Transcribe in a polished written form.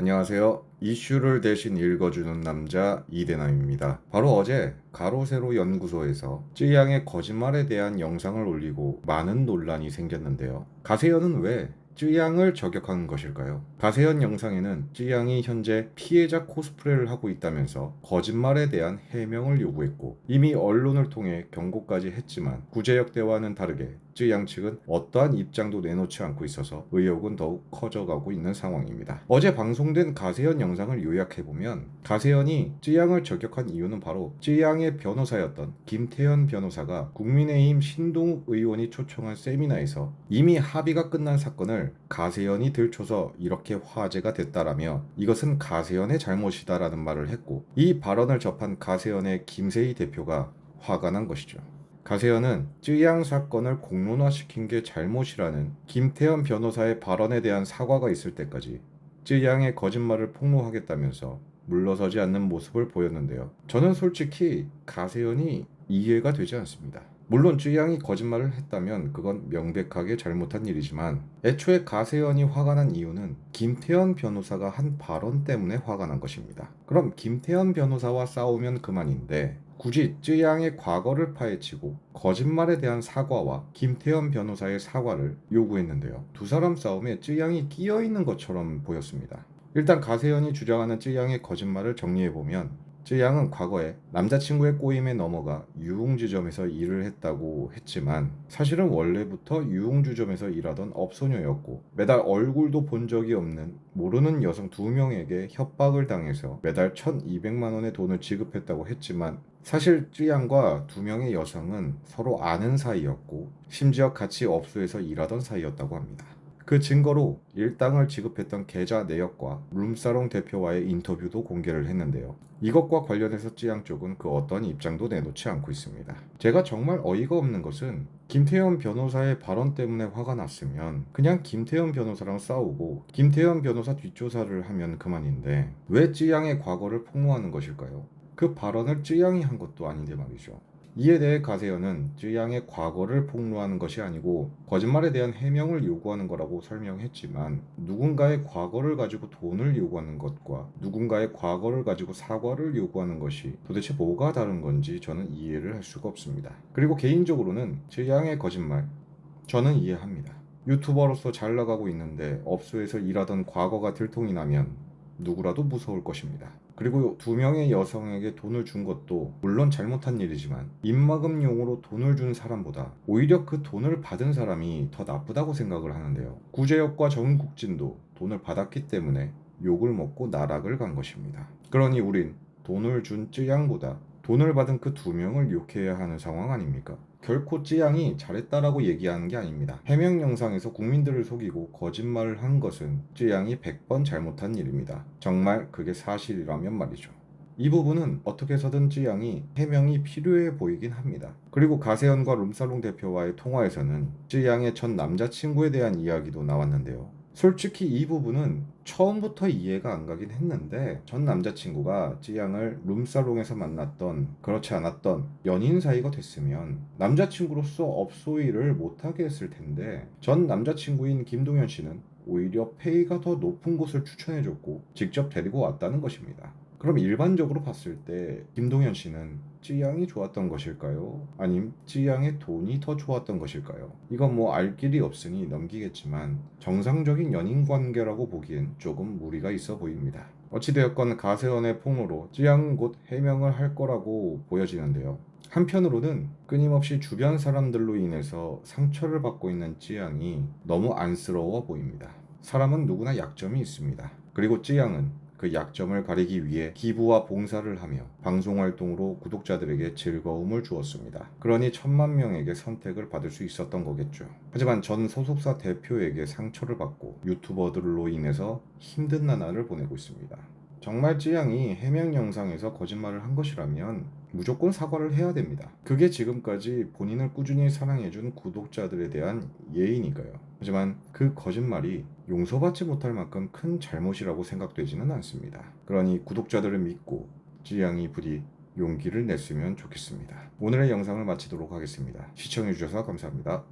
안녕하세요. 이슈를 대신 읽어주는 남자 이대남입니다. 바로 어제 가로세로 연구소에서 쯔양의 거짓말에 대한 영상을 올리고 많은 논란이 생겼는데요. 가세현은 왜 쯔양을 저격한 것일까요? 가세현 영상에는 쯔양이 현재 피해자 코스프레를 하고 있다면서 거짓말에 대한 해명을 요구했고 이미 언론을 통해 경고까지 했지만 구제역 대와는 다르게 쯔양 측은 어떠한 입장도 내놓지 않고 있어서 의혹은 더욱 커져가고 있는 상황입니다. 어제 방송된 가세현 영상을 요약해보면 가세현이 쯔양을 저격한 이유는 바로 쯔양의 변호사였던 김태현 변호사가 국민의힘 신동욱 의원이 초청한 세미나에서 이미 합의가 끝난 사건을 가세현이 들춰서 이렇게 화제가 됐다라며 이것은 가세현의 잘못이다라는 말을 했고 이 발언을 접한 가세현의 김세희 대표가 화가 난 것이죠. 가세현은 쯔양 사건을 공론화시킨 게 잘못이라는 김태현 변호사의 발언에 대한 사과가 있을 때까지 쯔양의 거짓말을 폭로하겠다면서 물러서지 않는 모습을 보였는데요. 저는 솔직히 가세현이 이해가 되지 않습니다. 물론 쯔양이 거짓말을 했다면 그건 명백하게 잘못한 일이지만 애초에 가세현이 화가 난 이유는 김태현 변호사가 한 발언 때문에 화가 난 것입니다. 그럼 김태현 변호사와 싸우면 그만인데 굳이 쯔양의 과거를 파헤치고 거짓말에 대한 사과와 김태현 변호사의 사과를 요구했는데요. 두 사람 싸움에 쯔양이 끼어있는 것처럼 보였습니다. 일단 가세현이 주장하는 쯔양의 거짓말을 정리해보면 쯔양은 과거에 남자친구의 꼬임에 넘어가 유흥주점에서 일을 했다고 했지만 사실은 원래부터 유흥주점에서 일하던 업소녀였고 매달 얼굴도 본 적이 없는 모르는 여성 2명에게 협박을 당해서 매달 1,200만 원의 돈을 지급했다고 했지만 사실 쯔양과 2명의 여성은 서로 아는 사이였고 심지어 같이 업소에서 일하던 사이였다고 합니다. 그 증거로 일당을 지급했던 계좌 내역과 룸사롱 대표와의 인터뷰도 공개를 했는데요. 이것과 관련해서 쯔양 쪽은 그 어떤 입장도 내놓지 않고 있습니다. 제가 정말 어이가 없는 것은 김태현 변호사의 발언 때문에 화가 났으면 그냥 김태현 변호사랑 싸우고 김태현 변호사 뒷조사를 하면 그만인데 왜 쯔양의 과거를 폭로하는 것일까요? 그 발언을 쯔양이 한 것도 아닌데 말이죠. 이에 대해 가세현은 쯔양의 과거를 폭로하는 것이 아니고 거짓말에 대한 해명을 요구하는 거라고 설명했지만 누군가의 과거를 가지고 돈을 요구하는 것과 누군가의 과거를 가지고 사과를 요구하는 것이 도대체 뭐가 다른 건지 저는 이해를 할 수가 없습니다. 그리고 개인적으로는 쯔양의 거짓말 저는 이해합니다. 유튜버로서 잘 나가고 있는데 업소에서 일하던 과거가 들통이 나면 누구라도 무서울 것입니다. 그리고 2명의 여성에게 돈을 준 것도 물론 잘못한 일이지만 입막음용으로 돈을 준 사람보다 오히려 그 돈을 받은 사람이 더 나쁘다고 생각을 하는데요. 구제역과 정국진도 돈을 받았기 때문에 욕을 먹고 나락을 간 것입니다. 그러니 우린 돈을 준 쯔양보다 돈을 받은 그 2명을 욕해야 하는 상황 아닙니까? 결코 쯔양이 잘했다라고 얘기하는 게 아닙니다. 해명 영상에서 국민들을 속이고 거짓말을 한 것은 쯔양이 100번 잘못한 일입니다. 정말 그게 사실이라면 말이죠. 이 부분은 어떻게 해서든 쯔양이 해명이 필요해 보이긴 합니다. 그리고 가세현과 룸살롱 대표와의 통화에서는 쯔양의 전 남자친구에 대한 이야기도 나왔는데요. 솔직히 이 부분은 처음부터 이해가 안 가긴 했는데 전 남자친구가 쯔양을 룸살롱에서 만났던 그렇지 않았던 연인 사이가 됐으면 남자친구로서 업소 일을 못하게 했을 텐데 전 남자친구인 김동현 씨는 오히려 페이가 더 높은 곳을 추천해줬고 직접 데리고 왔다는 것입니다. 그럼 일반적으로 봤을 때 김동현 씨는 쯔양이 좋았던 것일까요? 아님 쯔양의 돈이 더 좋았던 것일까요? 이건 뭐 알 길이 없으니 넘기겠지만 정상적인 연인 관계라고 보기엔 조금 무리가 있어 보입니다. 어찌되었건 가세현의 폭로로 쯔양은 곧 해명을 할 거라고 보여지는데요. 한편으로는 끊임없이 주변 사람들로 인해서 상처를 받고 있는 쯔양이 너무 안쓰러워 보입니다. 사람은 누구나 약점이 있습니다. 그리고 쯔양은 그 약점을 가리기 위해 기부와 봉사를 하며 방송활동으로 구독자들에게 즐거움을 주었습니다. 그러니 1,000만 명에게 선택을 받을 수 있었던 거겠죠. 하지만 전 소속사 대표에게 상처를 받고 유튜버들로 인해서 힘든 나날을 보내고 있습니다. 정말 쯔양이 해명 영상에서 거짓말을 한 것이라면 무조건 사과를 해야 됩니다. 그게 지금까지 본인을 꾸준히 사랑해준 구독자들에 대한 예의니까요. 하지만 그 거짓말이 용서받지 못할 만큼 큰 잘못이라고 생각되지는 않습니다. 그러니 구독자들을 믿고 쯔양이 부디 용기를 냈으면 좋겠습니다. 오늘의 영상을 마치도록 하겠습니다. 시청해주셔서 감사합니다.